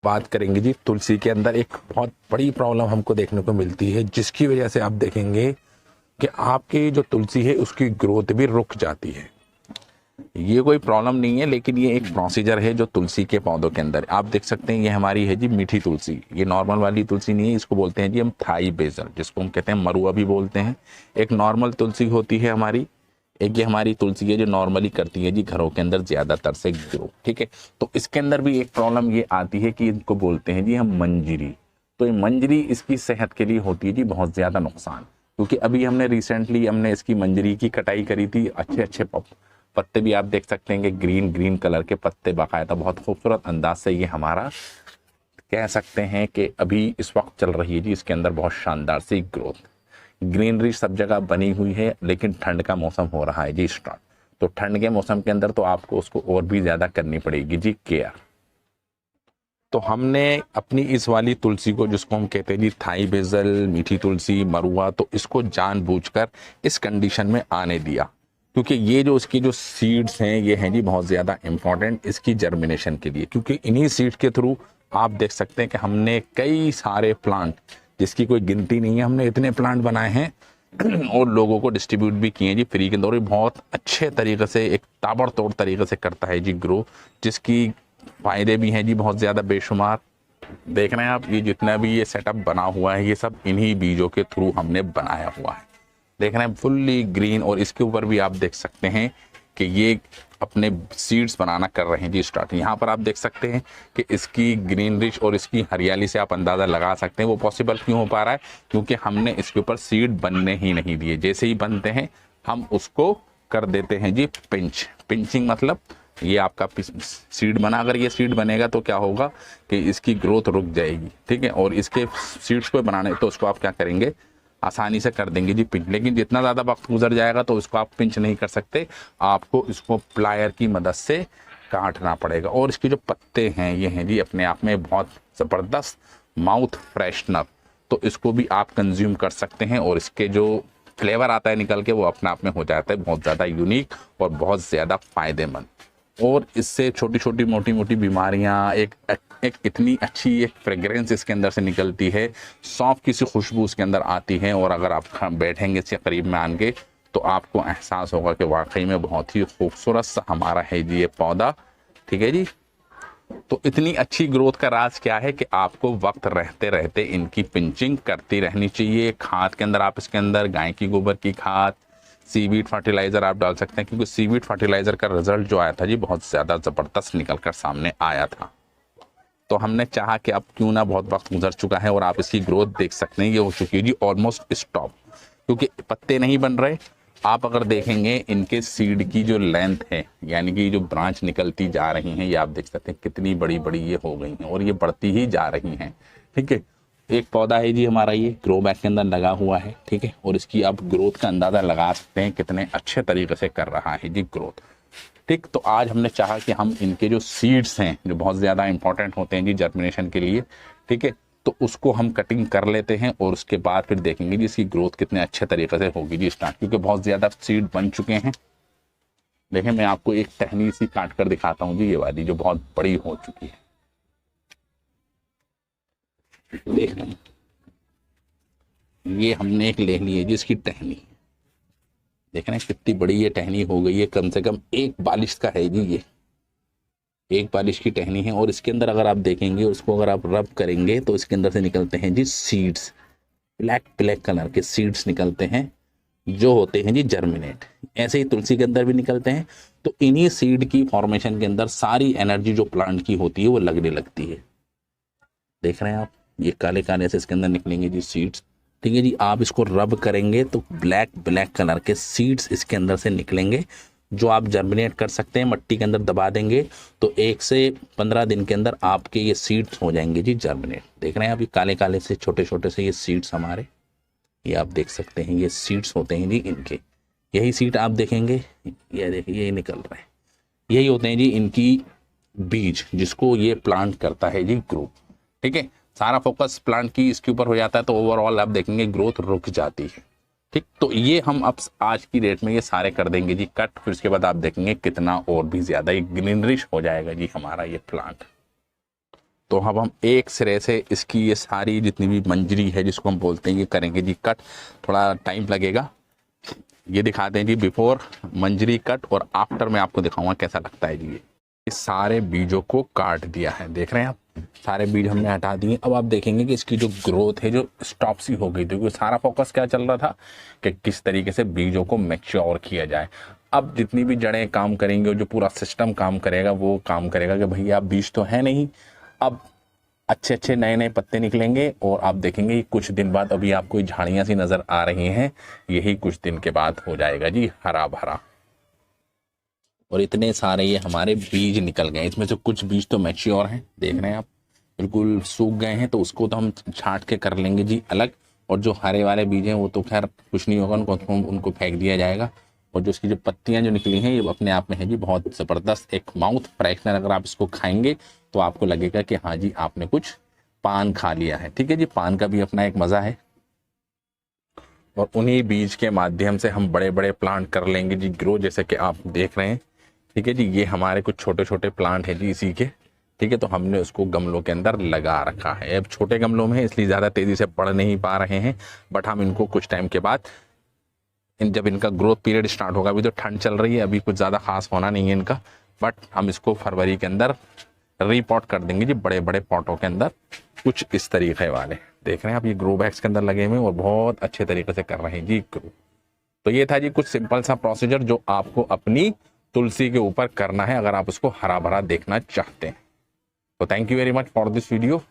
बात करेंगे जी तुलसी के अंदर एक बहुत बड़ी प्रॉब्लम हमको देखने को मिलती है, जिसकी वजह से आप देखेंगे कि आपकी जो तुलसी है उसकी ग्रोथ भी रुक जाती है। ये कोई प्रॉब्लम नहीं है, लेकिन ये एक प्रोसीजर है जो तुलसी के पौधों के अंदर आप देख सकते हैं। ये हमारी है जी मीठी तुलसी, ये नॉर्मल वाली तुलसी नहीं है, इसको बोलते हैं जी हम थाई बेसल, जिसको हम कहते हैं मरुआ भी बोलते हैं। एक नॉर्मल तुलसी होती है हमारी, एक ये हमारी तुलसी है जो नॉर्मली करती है जी घरों के अंदर ज्यादातर से ग्रो। ठीक है, तो इसके अंदर भी एक प्रॉब्लम ये आती है कि इनको बोलते हैं जी हम मंजरी। तो ये मंजरी इसकी सेहत के लिए होती है जी बहुत ज्यादा नुकसान, क्योंकि अभी हमने रिसेंटली इसकी मंजरी की कटाई करी थी। अच्छे अच्छे पत्ते भी आप देख सकते हैं कि ग्रीन ग्रीन कलर के पत्ते, बाकायदा बहुत खूबसूरत अंदाज से ये हमारा कह सकते हैं कि अभी इस वक्त चल रही है जी इसके अंदर बहुत शानदार सी ग्रोथ। ग्रीनरी सब जगह बनी हुई है, लेकिन ठंड का मौसम हो रहा है जी स्टार्ट। तो ठंड के मौसम के अंदर तो आपको उसको और भी ज्यादा करनी पड़ेगी जी केयर। तो हमने अपनी इस वाली तुलसी को, जिसको हम कहते हैं जी थाई बेसल, मीठी तुलसी, मरुआ, तो इसको जानबूझकर इस कंडीशन में आने दिया, क्योंकि ये जो इसकी जो सीड्स हैं ये हैं जी बहुत ज़्यादा इम्पॉर्टेंट इसकी जर्मिनेशन के लिए। क्योंकि इन्हीं सीड्स के थ्रू आप देख सकते हैं कि हमने कई सारे प्लांट, जिसकी कोई गिनती नहीं है, हमने इतने प्लांट बनाए हैं और लोगों को डिस्ट्रीब्यूट भी किए जी फ्री के अंदर। बहुत अच्छे तरीके से, एक ताबड़तोड़ तरीके से करता है जी ग्रो, जिसकी फायदे भी हैं जी बहुत ज़्यादा बेशुमार। देख रहे हैं आप, ये जितना भी ये सेटअप बना हुआ है ये सब इन्हीं बीजों के थ्रू हमने बनाया हुआ है। देख रहे हैं फुल्ली ग्रीन, और इसके ऊपर भी आप देख सकते हैं कि ये अपने सीड्स बनाना कर रहे हैं जी स्टार्ट। यहाँ पर आप देख सकते हैं कि इसकी ग्रीनरिश और इसकी हरियाली से आप अंदाज़ा लगा सकते हैं वो पॉसिबल क्यों हो पा रहा है, क्योंकि हमने इसके ऊपर सीड बनने ही नहीं दिए। जैसे ही बनते हैं हम उसको कर देते हैं जी पिंचिंग, मतलब ये आपका सीड बना, अगर ये सीड बनेगा तो क्या होगा कि इसकी ग्रोथ रुक जाएगी। ठीक है, और इसके सीड्स को बनाने तो उसको आप क्या करेंगे, आसानी से कर देंगे जी पिंच। लेकिन जितना ज़्यादा वक्त गुजर जाएगा तो इसको आप पिंच नहीं कर सकते, आपको इसको प्लायर की मदद से काटना पड़ेगा। और इसके जो पत्ते हैं ये हैं जी अपने आप में बहुत ज़बरदस्त माउथ फ्रेशनर, तो इसको भी आप कंज्यूम कर सकते हैं और इसके जो फ्लेवर आता है निकल के वो अपने आप में हो जाता है बहुत ज़्यादा यूनिक और बहुत ज़्यादा फ़ायदेमंद। और इससे छोटी छोटी मोटी मोटी बीमारियां, एक इतनी अच्छी एक फ्रेग्रेंस इसके अंदर से निकलती है, सौंफ की सी खुशबू इसके अंदर आती है। और अगर आप बैठेंगे इसके करीब में आके तो आपको एहसास होगा कि वाकई में बहुत ही खूबसूरत सा हमारा है जी ये पौधा। ठीक है जी, तो इतनी अच्छी ग्रोथ का राज क्या है कि आपको वक्त रहते रहते इनकी पिंचिंग करती रहनी चाहिए। खाद के अंदर आप इसके अंदर गाय की गोबर की खाद, सीवीड फर्टिलाइजर आप डाल सकते हैं, क्योंकि सीवीड फर्टिलाइजर का रिजल्ट जो आया था जी बहुत ज़्यादा ज़बरदस्त निकल कर सामने आया था। तो हमने चाहा कि अब क्यों ना, बहुत वक्त गुजर चुका है और आप इसकी ग्रोथ देख सकते हैं, ये हो चुकी है जी ऑलमोस्ट स्टॉप, क्योंकि पत्ते नहीं बन रहे। आप अगर देखेंगे इनके सीड की जो लेंथ है, यानी कि जो ब्रांच निकलती जा रही हैं, ये आप देख सकते हैं कितनी बड़ी बड़ी ये हो गई हैं और ये बढ़ती ही जा रही हैं। ठीक है, एक पौधा है जी हमारा ये ग्रो बैग के अंदर लगा हुआ है। ठीक है, और इसकी आप ग्रोथ का अंदाज़ा लगा सकते हैं कितने अच्छे तरीके से कर रहा है जी ग्रोथ। ठीक, तो आज हमने चाहा कि हम इनके जो सीड्स हैं जो बहुत ज़्यादा इंपॉर्टेंट होते हैं जी जर्मिनेशन के लिए, ठीक है, तो उसको हम कटिंग कर लेते हैं और उसके बाद फिर देखेंगे जी इसकी ग्रोथ कितने अच्छे तरीके से होगी जी स्टार्ट, क्योंकि बहुत ज़्यादा सीड बन चुके हैं। देखें, मैं आपको एक टहनी सी काट कर दिखाता हूँ जी, ये वाली जो बहुत बड़ी हो चुकी है। देख रहे हैं, ये हमने एक ले ली है जी इसकी टहनी। देख रहे हैं कितनी बड़ी ये टहनी हो गई है, कम से कम एक बालिश का है जी, ये एक बालिश की टहनी है। और इसके अंदर अगर आप देखेंगे, उसको अगर आप रब करेंगे तो इसके अंदर से निकलते हैं जी सीड्स, ब्लैक ब्लैक कलर के सीड्स निकलते हैं जो होते हैं जी जर्मिनेट। ऐसे ही तुलसी के अंदर भी निकलते हैं। तो इन्हीं सीड की फॉर्मेशन के अंदर सारी एनर्जी जो प्लांट की होती है वो लगने लगती है। देख रहे हैं आप, ये काले काले से इसके अंदर निकलेंगे जी सीड्स। ठीक है जी, आप इसको रब करेंगे तो ब्लैक ब्लैक कलर के सीड्स इसके अंदर से निकलेंगे, जो आप जर्मिनेट कर सकते हैं। मट्टी के अंदर दबा देंगे तो 1 से 15 दिन के अंदर आपके ये सीड्स हो जाएंगे जी जर्मिनेट। देख रहे हैं आप, ये काले काले से छोटे छोटे से ये सीड्स हमारे, ये आप देख सकते हैं, ये सीड्स होते हैं जी इनके। यही सीड आप देखेंगे, ये देखिए यही निकल रहे हैं, यही होते हैं जी इनकी बीज, जिसको ये प्लांट करता है जी ग्रो। ठीक है, सारा फोकस प्लांट की इसके ऊपर हो जाता है तो ओवरऑल आप देखेंगे ग्रोथ रुक जाती है। ठीक, तो ये हम अब आज की डेट में ये सारे कर देंगे जी कट। फिर उसके बाद आप देखेंगे कितना और भी ज्यादा ये ग्रीनरिश हो जाएगा जी हमारा ये प्लांट। तो अब हम एक सिरे से इसकी ये सारी जितनी भी मंजरी है जिसको हम बोलते हैं ये करेंगे जी कट। थोड़ा टाइम लगेगा। ये दिखाते हैं जी बिफोर मंजरी कट और आफ्टर में आपको दिखाऊंगा कैसा लगता है जी। ये इस सारे बीजों को काट दिया है, देख रहे हैं आप, सारे बीज हमने हटा दिए। अब आप देखेंगे कि इसकी जो ग्रोथ है जो स्टॉप सी हो गई थी, क्योंकि सारा फोकस क्या चल रहा था कि किस तरीके से बीजों को मैच्योर किया जाए। अब जितनी भी जड़ें काम करेंगे और जो पूरा सिस्टम काम करेगा वो काम करेगा कि भैया बीज तो है नहीं, अब अच्छे अच्छे नए नए पत्ते निकलेंगे और आप देखेंगे कुछ दिन बाद, अभी आपको झाड़ियाँ सी नज़र आ रही हैं, यही कुछ दिन के बाद हो जाएगा जी हरा भरा। और इतने सारे ये हमारे बीज निकल गए, इसमें से कुछ बीज तो मैच्योर हैं, देख रहे हैं आप, बिल्कुल सूख गए हैं, तो उसको तो हम छांट के कर लेंगे जी अलग। और जो हरे वाले बीज हैं वो तो खैर कुछ नहीं होगा, उनको फेंक दिया जाएगा। और जो इसकी जो पत्तियां जो निकली हैं ये अपने आप में है जी बहुत ज़बरदस्त एक माउथ फ्रेशनर। अगर आप इसको खाएंगे तो आपको लगेगा कि हाँ जी आपने कुछ पान खा लिया है। ठीक है जी, पान का भी अपना एक मज़ा है। और उन्हीं बीज के माध्यम से हम बड़े बड़े प्लांट कर लेंगे जी ग्रो, जैसे कि आप देख रहे हैं। ठीक है जी, ये हमारे कुछ छोटे छोटे प्लांट हैं जी इसी के। ठीक है, तो हमने उसको गमलों के अंदर लगा रखा है। अब छोटे गमलों में है इसलिए ज़्यादा तेज़ी से बढ़ नहीं पा रहे हैं, बट हम इनको कुछ टाइम के बाद जब इनका ग्रोथ पीरियड स्टार्ट होगा, अभी तो ठंड चल रही है, अभी कुछ ज़्यादा खास होना नहीं है इनका, बट हम इसको फरवरी के अंदर रीपॉट कर देंगे जी बड़े बड़े पॉटों के अंदर, कुछ इस तरीके वाले। देख रहे हैं आप, ये ग्रो बैग्स के अंदर लगे हुए और बहुत अच्छे तरीके से कर रहे हैं जी ग्रो। तो ये था जी कुछ सिंपल सा प्रोसीजर जो आपको अपनी तुलसी के ऊपर करना है अगर आप उसको हरा भरा देखना चाहते हैं। तो thank you very much for this video.